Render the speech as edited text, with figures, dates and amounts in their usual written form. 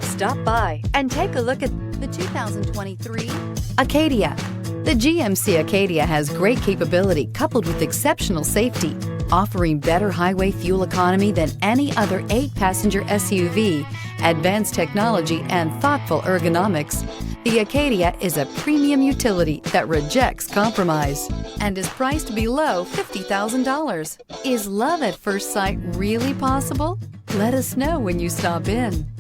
Stop by and take a look at the 2023 Acadia. The GMC Acadia has great capability coupled with exceptional safety, offering better highway fuel economy than any other 8-passenger SUV, advanced technology, and thoughtful ergonomics. The Acadia is a premium utility that rejects compromise and is priced below $50,000. Is love at first sight really possible? Let us know when you stop in.